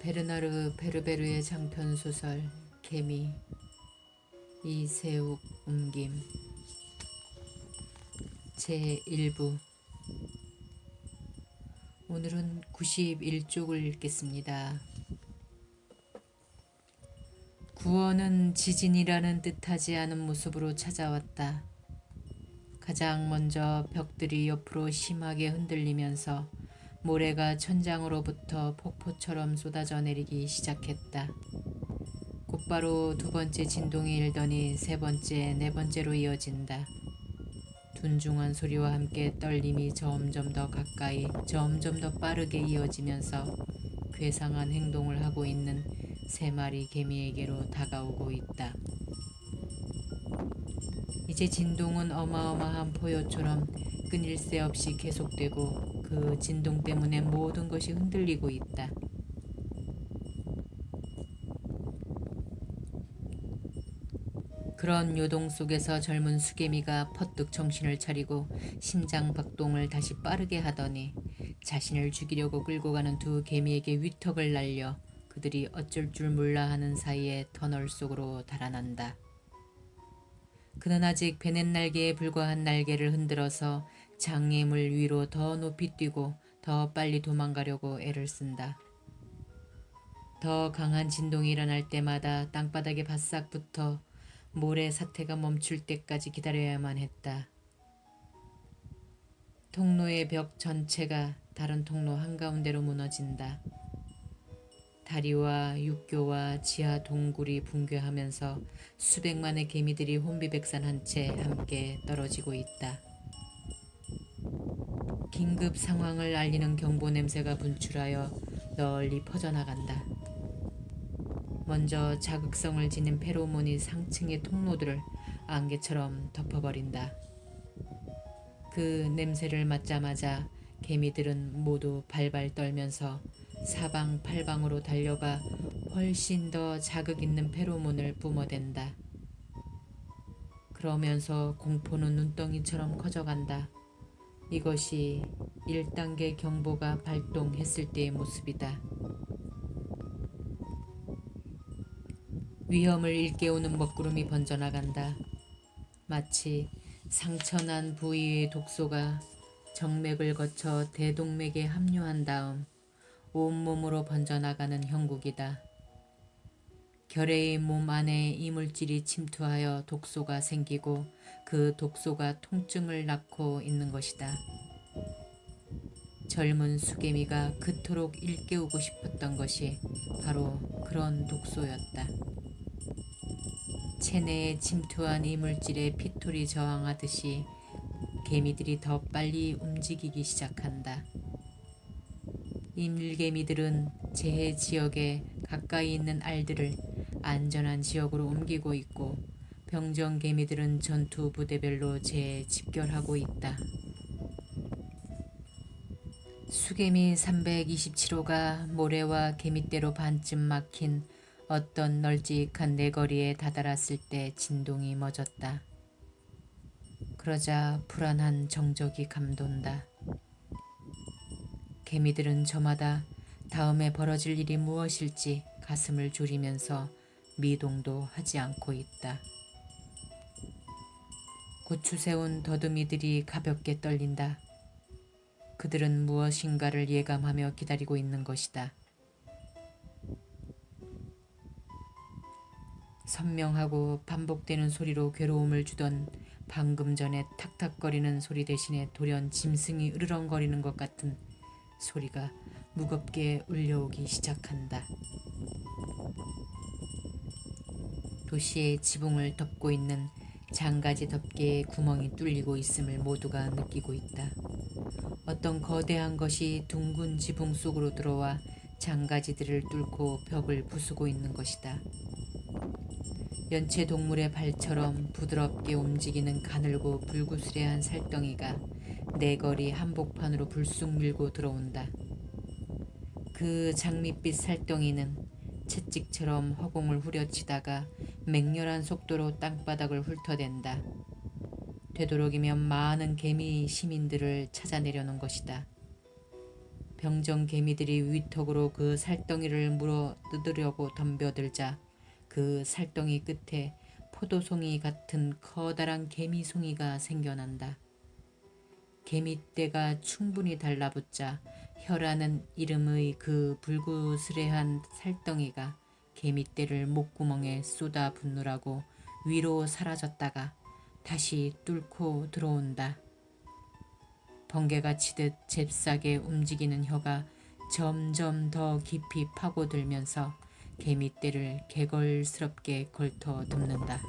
베르나르 베르베르의 장편 소설 개미 이세욱 옮김 제1부. 오늘은 91쪽을 읽겠습니다. 구원은 지진이라는 뜻하지 않은 모습으로 찾아왔다. 가장 먼저 벽들이 옆으로 심하게 흔들리면서 모래가 천장으로부터 폭포처럼 쏟아져 내리기 시작했다. 곧바로 두 번째 진동이 일더니 세 번째, 네 번째로 이어진다. 둔중한 소리와 함께 떨림이 점점 더 가까이, 점점 더 빠르게 이어지면서 괴상한 행동을 하고 있는 세 마리 개미에게로 다가오고 있다. 이제 진동은 어마어마한 포효처럼 끊일 새 없이 계속되고 그 진동 때문에 모든 것이 흔들리고 있다. 그런 요동 속에서 젊은 수개미가 퍼뜩 정신을 차리고 심장 박동을 다시 빠르게 하더니 자신을 죽이려고 끌고 가는 두 개미에게 위턱을 날려 그들이 어쩔 줄 몰라 하는 사이에 터널 속으로 달아난다. 그는 아직 베넷 날개에 불과한 날개를 흔들어서 장애물 위로 더 높이 뛰고 더 빨리 도망가려고 애를 쓴다. 더 강한 진동이 일어날 때마다 땅바닥에 바싹 붙어 모래 사태가 멈출 때까지 기다려야만 했다. 통로의 벽 전체가 다른 통로 한가운데로 무너진다. 다리와 육교와 지하 동굴이 붕괴하면서 수백만의 개미들이 혼비백산한 채 함께 떨어지고 있다. 긴급 상황을 알리는 경보 냄새가 분출하여 널리 퍼져나간다. 먼저 자극성을 지닌 페로몬이 상층의 통로들을 안개처럼 덮어버린다. 그 냄새를 맡자마자 개미들은 모두 발발 떨면서 사방팔방으로 달려가 훨씬 더 자극 있는 페로몬을 뿜어댄다. 그러면서 공포는 눈덩이처럼 커져간다. 이것이 1단계 경보가 발동했을 때의 모습이다. 위험을 일깨우는 먹구름이 번져나간다. 마치 상처난 부위의 독소가 정맥을 거쳐 대동맥에 합류한 다음 온몸으로 번져나가는 형국이다. 결의의 몸 안에 이물질이 침투하여 독소가 생기고 그 독소가 통증을 낳고 있는 것이다. 젊은 수개미가 그토록 일깨우고 싶었던 것이 바로 그런 독소였다. 체내에 침투한 이물질에 피톨이 저항하듯이 개미들이 더 빨리 움직이기 시작한다. 임일개미들은 재해 지역에 가까이 있는 알들을 안전한 지역으로 옮기고 있고 병정개미들은 전투 부대별로 재집결하고 있다. 수개미 327호가 모래와 개미떼로 반쯤 막힌 어떤 널찍한 내거리에 다다랐을 때 진동이 멎었다. 그러자 불안한 정적이 감돈다. 개미들은 저마다 다음에 벌어질 일이 무엇일지 가슴을 졸이면서 미동도 하지 않고 있다. 고추 세운 더듬이들이 가볍게 떨린다. 그들은 무엇인가를 예감하며 기다리고 있는 것이다. 선명하고 반복되는 소리로 괴로움을 주던 방금 전에 탁탁거리는 소리 대신에 돌연 짐승이 으르렁거리는 것 같은 소리가 무겁게 울려오기 시작한다. 도시의 지붕을 덮고 있는 장가지 덮개에 구멍이 뚫리고 있음을 모두가 느끼고 있다. 어떤 거대한 것이 둥근 지붕 속으로 들어와 장가지들을 뚫고 벽을 부수고 있는 것이다. 연체 동물의 발처럼 부드럽게 움직이는 가늘고 불구스레한 살덩이가 내거리 한복판으로 불쑥 밀고 들어온다. 그 장밋빛 살덩이는 채찍처럼 허공을 후려치다가 맹렬한 속도로 땅바닥을 훑어댄다. 되도록이면 많은 개미 시민들을 찾아내려는 것이다. 병정 개미들이 위턱으로 그 살덩이를 물어 뜯으려고 덤벼들자 그 살덩이 끝에 포도송이 같은 커다란 개미송이가 생겨난다. 개미떼가 충분히 달라붙자 혀라는 이름의 그 불구스레한 살덩이가 개미떼를 목구멍에 쏟아 붓느라고 위로 사라졌다가 다시 뚫고 들어온다. 번개가 치듯 잽싸게 움직이는 혀가 점점 더 깊이 파고들면서 개미떼를 개걸스럽게 걸터 덮는다.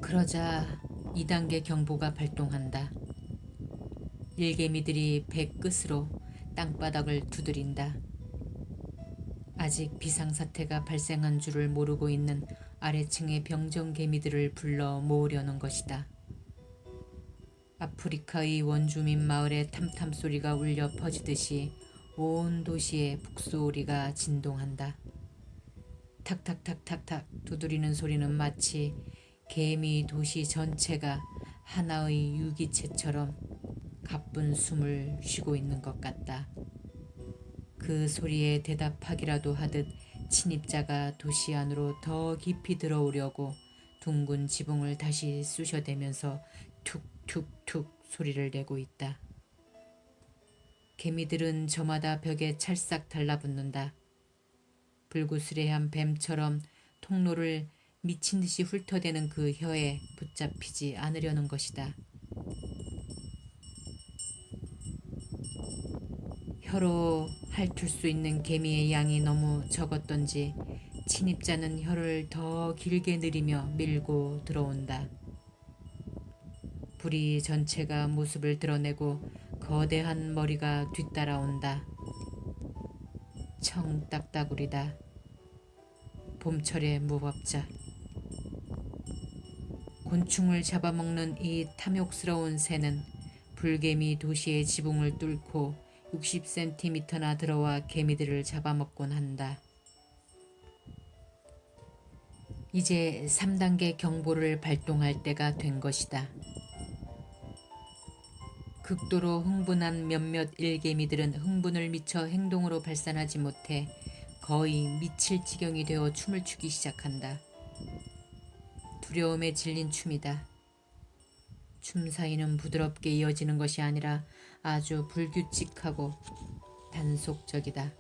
그러자 2단계 경보가 발동한다. 일개미들이 배 끝으로 땅바닥을 두드린다. 아직 비상사태가 발생한 줄을 모르고 있는 아래층의 병정개미들을 불러 모으려는 것이다. 아프리카의 원주민 마을의 탐탐 소리가 울려 퍼지듯이 온 도시의 북소리가 진동한다. 탁탁탁탁탁 두드리는 소리는 마치 개미 도시 전체가 하나의 유기체처럼 가쁜 숨을 쉬고 있는 것 같다. 그 소리에 대답하기라도 하듯 침입자가 도시 안으로 더 깊이 들어오려고 둥근 지붕을 다시 쑤셔대면서 툭툭툭 소리를 내고 있다. 개미들은 저마다 벽에 찰싹 달라붙는다. 불구스레한 뱀처럼 통로를 미친 듯이 훑어대는 그 혀에 붙잡히지 않으려는 것이다. 혀로 핥을 수 있는 개미의 양이 너무 적었던지 침입자는 혀를 더 길게 늘이며 밀고 들어온다. 부리 전체가 모습을 드러내고 거대한 머리가 뒤따라온다. 청딱따구리다. 봄철의 무법자. 곤충을 잡아먹는 이 탐욕스러운 새는 불개미 도시의 지붕을 뚫고 60cm나 들어와 개미들을 잡아먹곤 한다. 이제 3단계 경보를 발동할 때가 된 것이다. 극도로 흥분한 몇몇 일개미들은 흥분을 미쳐 행동으로 발산하지 못해 거의 미칠 지경이 되어 춤을 추기 시작한다. 두려움에 질린 춤이다. 춤 사이는 부드럽게 이어지는 것이 아니라 아주 불규칙하고 단속적이다.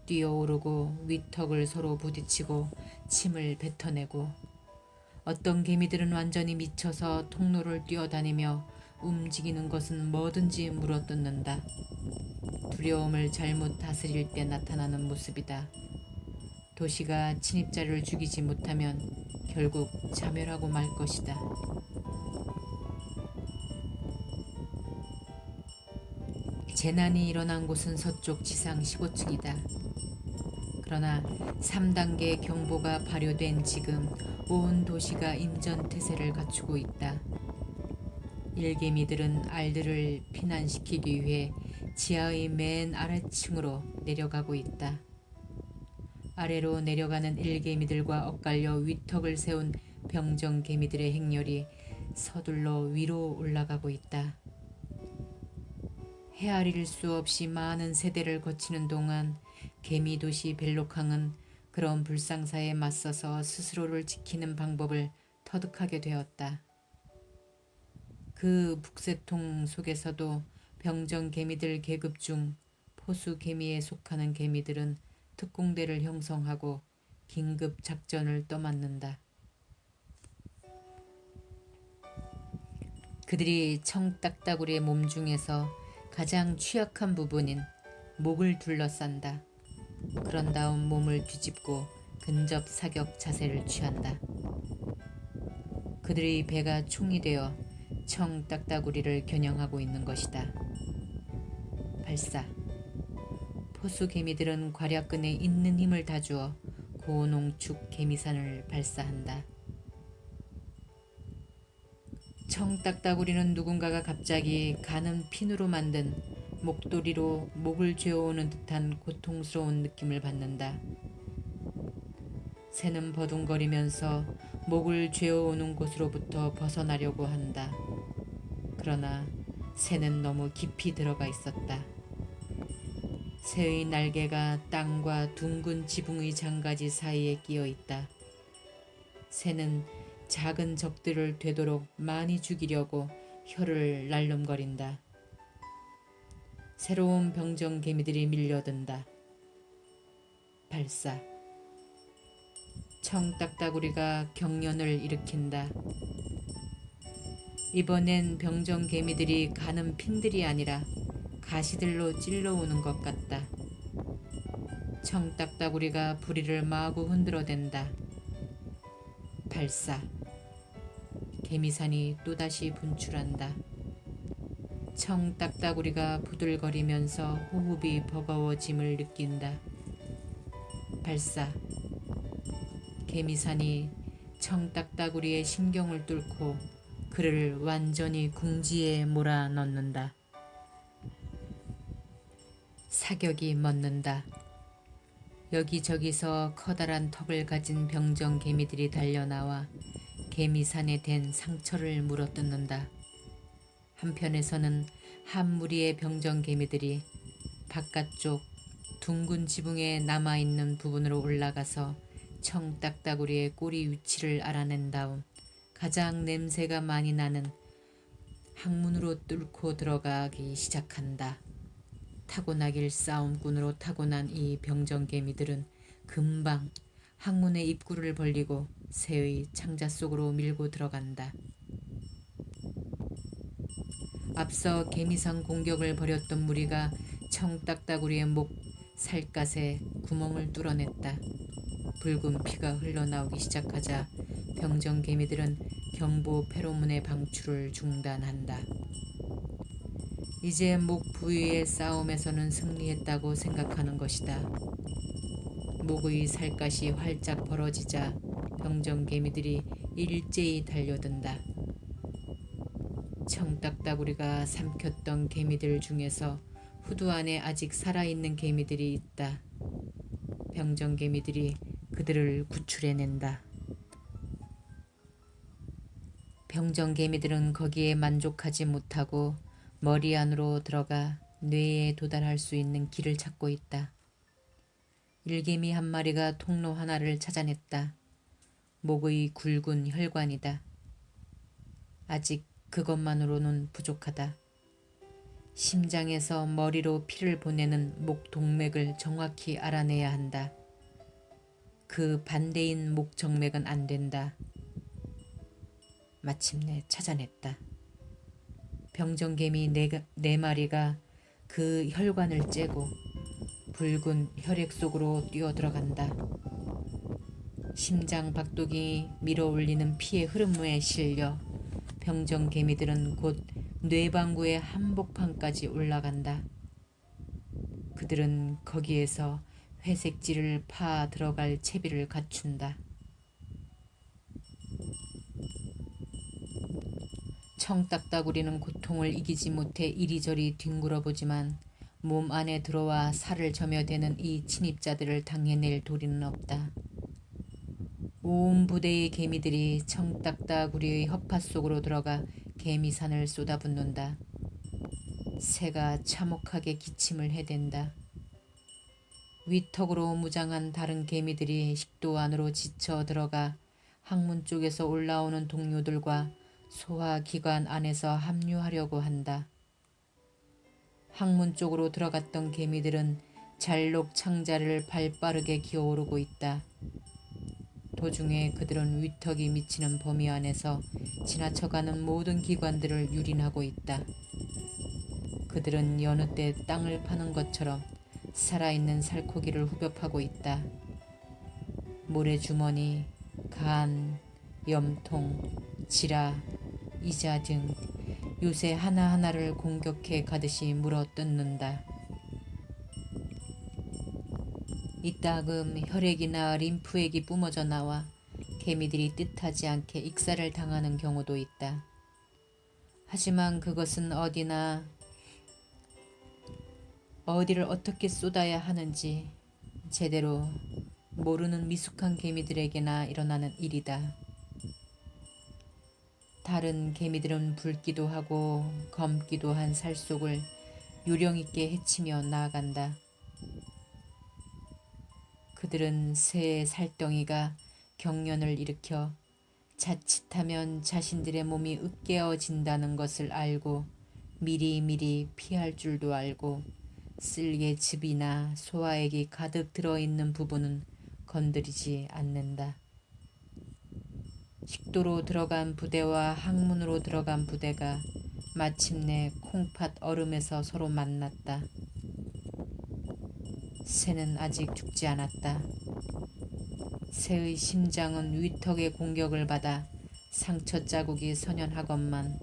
뛰어오르고 위턱을 서로 부딪히고 침을 뱉어내고 어떤 개미들은 완전히 미쳐서 통로를 뛰어다니며 움직이는 것은 뭐든지 물어뜯는다. 두려움을 잘못 다스릴 때 나타나는 모습이다. 도시가 침입자를 죽이지 못하면 결국 자멸하고 말 것이다. 재난이 일어난 곳은 서쪽 지상 15층이다. 그러나 3단계 경보가 발효된 지금 온 도시가 인전태세를 갖추고 있다. 일개미들은 알들을 피난시키기 위해 지하의 맨 아래층으로 내려가고 있다. 아래로 내려가는 일개미들과 엇갈려 위턱을 세운 병정개미들의 행렬이 서둘러 위로 올라가고 있다. 헤아릴 수 없이 많은 세대를 거치는 동안 개미도시 벨로캉은 그런 불상사에 맞서서 스스로를 지키는 방법을 터득하게 되었다. 그 북새통 속에서도 병정개미들 계급 중 포수개미에 속하는 개미들은 특공대를 형성하고 긴급 작전을 떠맡는다. 그들이 청딱따구리의 몸 중에서 가장 취약한 부분인 목을 둘러싼다. 그런 다음 몸을 뒤집고 근접 사격 자세를 취한다. 그들의 배가 총이 되어 청딱따구리를 겨냥하고 있는 것이다. 발사. 포수개미들은 괄약근에 있는 힘을 다주어 고농축 개미산을 발사한다. 청딱따구리는 누군가가 갑자기 가는 핀으로 만든 목도리로 목을 죄어오는 듯한 고통스러운 느낌을 받는다. 새는 버둥거리면서 목을 죄어오는 곳으로부터 벗어나려고 한다. 그러나 새는 너무 깊이 들어가 있었다. 새의 날개가 땅과 둥근 지붕의 장가지 사이에 끼어 있다. 새는 작은 적들을 되도록 많이 죽이려고 혀를 날름거린다. 새로운 병정 개미들이 밀려든다. 발사. 청딱따구리가 경련을 일으킨다. 이번엔 병정 개미들이 가는 핀들이 아니라 가시들로 찔러오는 것 같다. 청딱따구리가 부리를 마구 흔들어댄다. 발사. 개미산이 또다시 분출한다. 청딱따구리가 부들거리면서 호흡이 버거워짐을 느낀다. 발사. 개미산이 청딱따구리의 신경을 뚫고 그를 완전히 궁지에 몰아넣는다. 사격이 멎는다. 여기저기서 커다란 턱을 가진 병정 개미들이 달려나와 개미산에 댄 상처를 물어뜯는다. 한편에서는 한 무리의 병정 개미들이 바깥쪽 둥근 지붕에 남아있는 부분으로 올라가서 청딱따구리의 꼬리 위치를 알아낸 다음 가장 냄새가 많이 나는 항문으로 뚫고 들어가기 시작한다. 타고나길 싸움꾼으로 타고난 이 병정개미들은 금방 항문의 입구를 벌리고 새의 창자 속으로 밀고 들어간다. 앞서 개미상 공격을 벌였던 무리가 청딱따구리의 목 살갗에 구멍을 뚫어냈다. 붉은 피가 흘러나오기 시작하자 병정개미들은 경보 페로몬의 방출을 중단한다. 이제 목 부위의 싸움에서는 승리했다고 생각하는 것이다. 목의 살갗이 활짝 벌어지자 병정개미들이 일제히 달려든다. 청딱따구리가 삼켰던 개미들 중에서 후두 안에 아직 살아있는 개미들이 있다. 병정개미들이 그들을 구출해낸다. 병정개미들은 거기에 만족하지 못하고 머리 안으로 들어가 뇌에 도달할 수 있는 길을 찾고 있다. 일개미 한 마리가 통로 하나를 찾아냈다. 목의 굵은 혈관이다. 아직 그것만으로는 부족하다. 심장에서 머리로 피를 보내는 목 동맥을 정확히 알아내야 한다. 그 반대인 목 정맥은 안 된다. 마침내 찾아냈다. 병정개미 네 마리가 그 혈관을 째고 붉은 혈액 속으로 뛰어들어간다. 심장 박동이 밀어올리는 피의 흐름에 실려 병정개미들은 곧 뇌방구의 한복판까지 올라간다. 그들은 거기에서 회색지를 파 들어갈 채비를 갖춘다. 청딱따구리는 고통을 이기지 못해 이리저리 뒹굴어보지만 몸 안에 들어와 살을 저며대는 이 침입자들을 당해낼 도리는 없다. 온 부대의 개미들이 청딱따구리의 허파 속으로 들어가 개미산을 쏟아붓는다. 새가 참혹하게 기침을 해댄다. 위턱으로 무장한 다른 개미들이 식도 안으로 지쳐 들어가 항문 쪽에서 올라오는 동료들과 소화기관 안에서 합류하려고 한다. 항문 쪽으로 들어갔던 개미들은 잘록 창자를 발빠르게 기어오르고 있다. 도중에 그들은 위턱이 미치는 범위 안에서 지나쳐가는 모든 기관들을 유린하고 있다. 그들은 여느 때 땅을 파는 것처럼 살아있는 살코기를 후벼 파고 있다. 모래주머니, 간, 염통, 지라, 이자 등 요새 하나하나를 공격해 가듯이 물어뜯는다. 이따금 혈액이나 림프액이 뿜어져 나와 개미들이 뜻하지 않게 익사를 당하는 경우도 있다. 하지만 그것은 어디를 어떻게 쏟아야 하는지 제대로 모르는 미숙한 개미들에게나 일어나는 일이다. 다른 개미들은 붉기도 하고 검기도 한 살속을 요령있게 헤치며 나아간다. 그들은 새의 살덩이가 경련을 일으켜 자칫하면 자신들의 몸이 으깨어진다는 것을 알고 미리미리 피할 줄도 알고 쓸개 즙이나 소화액이 가득 들어있는 부분은 건드리지 않는다. 식도로 들어간 부대와 항문으로 들어간 부대가 마침내 콩팥 얼음에서 서로 만났다. 새는 아직 죽지 않았다. 새의 심장은 위턱의 공격을 받아 상처 자국이 선연하건만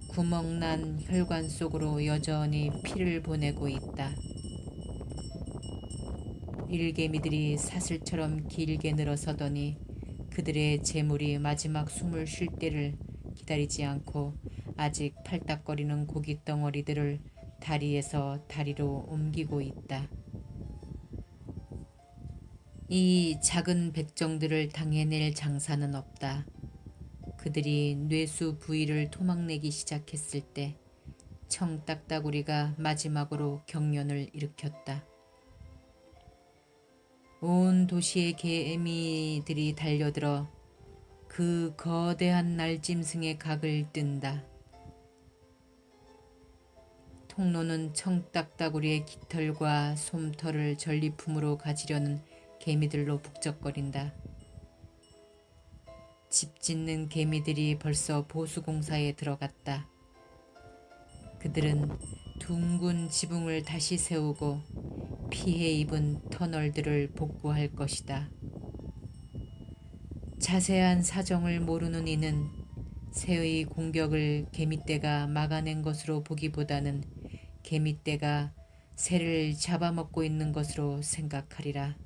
구멍난 혈관 속으로 여전히 피를 보내고 있다. 일개미들이 사슬처럼 길게 늘어서더니 그들의 재물이 마지막 숨을 쉴 때를 기다리지 않고 아직 팔딱거리는 고깃 덩어리들을 다리에서 다리로 옮기고 있다. 이 작은 백정들을 당해낼 장사는 없다. 그들이 뇌수 부위를 토막내기 시작했을 때 청딱따구리가 마지막으로 경련을 일으켰다. 온 도시의 개미들이 달려들어 그 거대한 날짐승의 각을 뜬다. 통로는 청딱따구리의 깃털과 솜털을 전리품으로 가지려는 개미들로 북적거린다. 집 짓는 개미들이 벌써 보수공사에 들어갔다. 그들은 둥근 지붕을 다시 세우고 피해 입은 터널들을 복구할 것이다. 자세한 사정을 모르는 이는 새의 공격을 개미떼가 막아낸 것으로 보기보다는 개미떼가 새를 잡아먹고 있는 것으로 생각하리라.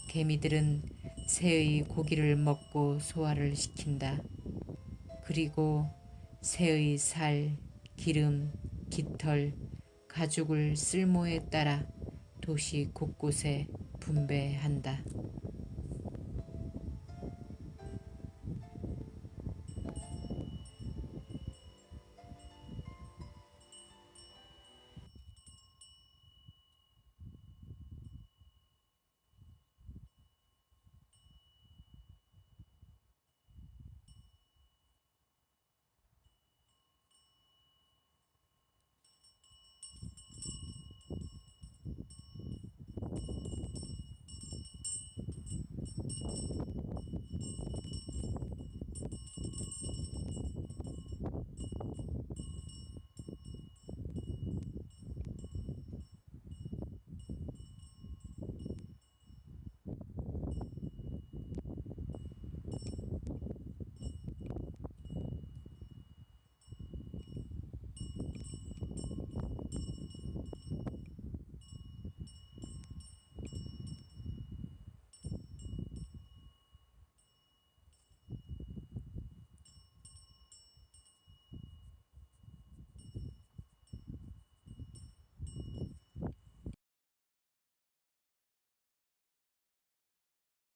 개미들은 새의 고기를 먹고 소화를 시킨다. 그리고 새의 살, 기름, 깃털, 가죽을 쓸모에 따라 도시 곳곳에 분배한다.